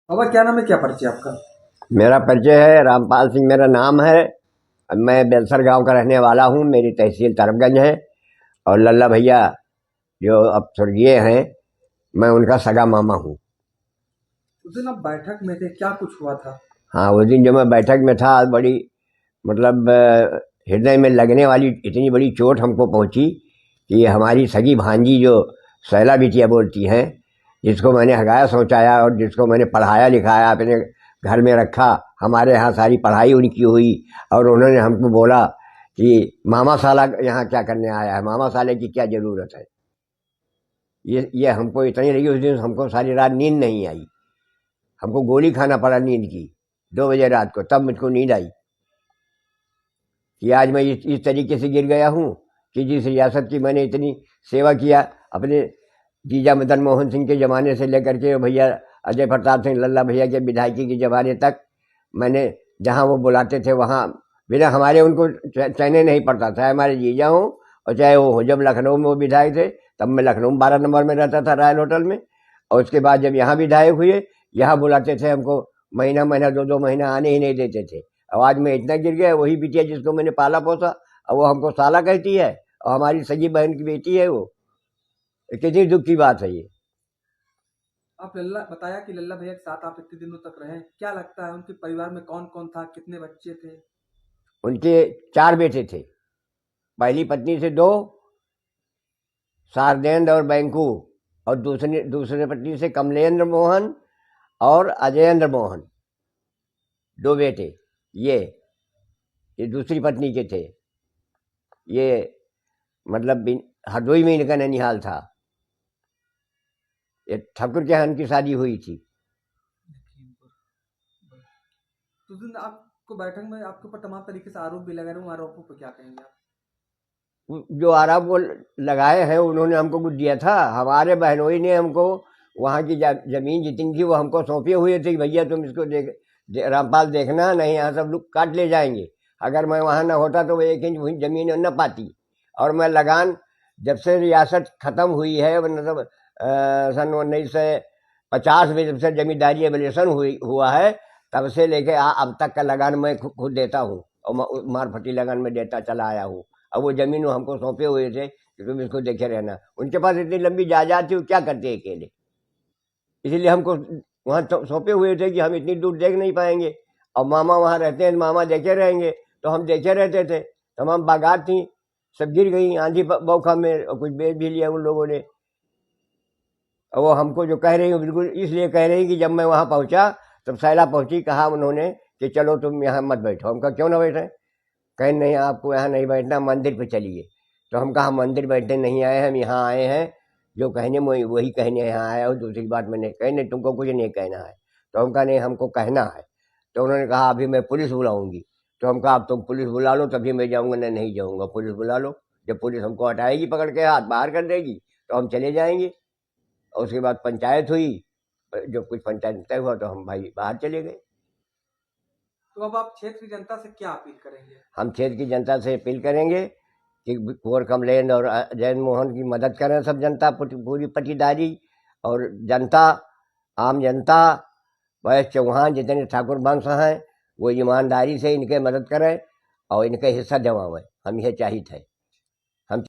बाबा क्या नाम है, क्या परिचय आपका? मेरा परिचय है, रामपाल सिंह मेरा नाम है। मैं बेलसर गांव का रहने वाला हूं। मेरी तहसील तरफगंज है। और लल्ला भैया जो अब स्वर्गीय हैं, मैं उनका सगा मामा हूं। उस दिन आप बैठक में थे, क्या कुछ हुआ था? हाँ, उस दिन जो मैं बैठक में था, बड़ी मतलब हृदय में लगने वाली इतनी बड़ी चोट हमको पहुंची कि हमारी सगी भांजी जो शैला बिटिया बोलती हैं, जिसको मैंने हगाया सोचाया और जिसको मैंने पढ़ाया लिखाया, अपने घर में रखा, हमारे यहाँ सारी पढ़ाई उनकी हुई। और उन्होंने हमको बोला कि मामा साला यहाँ क्या करने आया है, मामा साले की क्या ज़रूरत है। ये हमको इतनी लगी उस दिन, हमको सारी रात नींद नहीं आई। हमको गोली खाना पड़ा नींद की, 2 बजे रात को, तब मुझको नींद आई कि आज मैं इस तरीके से गिर गया हूँ कि जिस रियासत की मैंने इतनी सेवा किया, अपने जीजा मदन मोहन सिंह के ज़माने से लेकर के भैया अजय प्रताप सिंह लल्ला भैया के विधायकी के ज़माने तक, मैंने जहाँ वो बुलाते थे वहाँ बिना हमारे उनको चैने नहीं पड़ता, चाहे हमारे जीजा हों और चाहे वो हो। जब लखनऊ में वो विधायक थे, तब मैं लखनऊ में 12 नंबर में रहता था, रॉयल होटल में। और उसके बाद जब यहाँ विधायक हुए, यहाँ बुलाते थे हमको, महीना महीना 2-2 महीना आने ही नहीं देते थे। अब आज मैं इतना गिर गया, वही बिटिया जिसको मैंने पाला पोसा, और वो हमको साला कहती है, और हमारी सगी बहन की बेटी है वो। कितनी दुख की बात है ये। आप लल्ला बताया कि लल्ला भैया के साथ आप इतने दिनों तक रहे, क्या लगता है उनके परिवार में कौन कौन था, कितने बच्चे थे? उनके 4 बेटे थे। पहली पत्नी से 2, शारदेंद्र और बैंकू। और दूसरी दूसरे पत्नी से कमलेंद्र मोहन और अजयेंद्र मोहन, 2 बेटे। ये ये दूसरी पत्नी के थे। ये मतलब हरदोई में इनका ननिहाल था। ये ठाकुर के यहाँ इनकी शादी हुई थी। तो उस दिन आपको बैठक में आपके ऊपर तमाम तरीके से आरोप भी लगा रहे, उन आरोपों पर क्या कहेंगे आप? जो आरोप वो लगाए हैं, उन्होंने हमको कुछ दिया था? हमारे बहनोई ने हमको वहाँ की जमीन जितनी थी वो हमको सौंपे हुए थे कि भैया तुम इसको रामपाल देखना, नहीं यहाँ सब लोग काट ले जाएंगे। अगर मैं वहाँ न होता तो वो 1 इंच वही जमीन न पाती। और मैं लगान, जब से रियासत ख़त्म हुई है, मतलब सन 1950 में जब से जमींदारी एबलेशन हुआ है, तब से लेके अब तक का लगान मैं खुद देता हूँ, और मारफटी लगान में देता चला आया हूँ। अब वो जमीन वो हमको सौंपे हुए थे कि तुम इसको देखे रहना। उनके पास इतनी लंबी जायदाद थी, वो क्या करते अकेले, इसीलिए हमको वहाँ सौंपे हुए थे कि हम इतनी दूर देख नहीं पाएंगे। और मामा वहाँ रहते हैं, मामा देखे रहेंगे, तो हम देखे रहते थे। तमाम बागात थी, सब गिर गई आंधी बौखा में, और कुछ बेच भी लिया उन लोगों ने। और वो हमको जो कह रही हूँ, बिल्कुल इसलिए कह रही कि जब मैं वहाँ पहुँचा, तब सैला पहुँची, कहा उन्होंने कि चलो तुम यहाँ मत बैठो। हम कहा क्यों ना बैठे? कहीं नहीं, आपको यहाँ नहीं बैठना, मंदिर पे चलिए। तो हम कहा मंदिर बैठने नहीं आए, हम यहाँ आए हैं जो कहने में वही कहने यहाँ आया हूँ, दूसरी बात मैंने कही नहीं, तुमको कुछ नहीं कहना है। तो हम कहा नहीं, हमको कहना है। तो उन्होंने कहा अभी मैं पुलिस बुलाऊंगी। तो हम कहा अब तुम पुलिस बुला लो तभी मैं जाऊँगा, नहीं जाऊँगा, पुलिस बुला लो। जब पुलिस हमको हटाएगी पकड़ के, हाथ बाहर कर देगी, तो हम चले जाएंगे। और उसके बाद पंचायत हुई, जब कुछ पंचायत तय हुआ तो हम भाई बाहर चले गए। तो अब आप क्षेत्र की जनता से क्या अपील करेंगे? हम क्षेत्र की जनता से अपील करेंगे कि कुंवर कमलेन और जैन मोहन की मदद करें, सब जनता, पूरी पटीदारी और जनता, आम जनता, वैश्य चौहान जितने ठाकुर वंश हैं, वो ईमानदारी से इनके मदद करें और इनके हिस्सा दिलवाएं। हम यह चाहिए थे। हम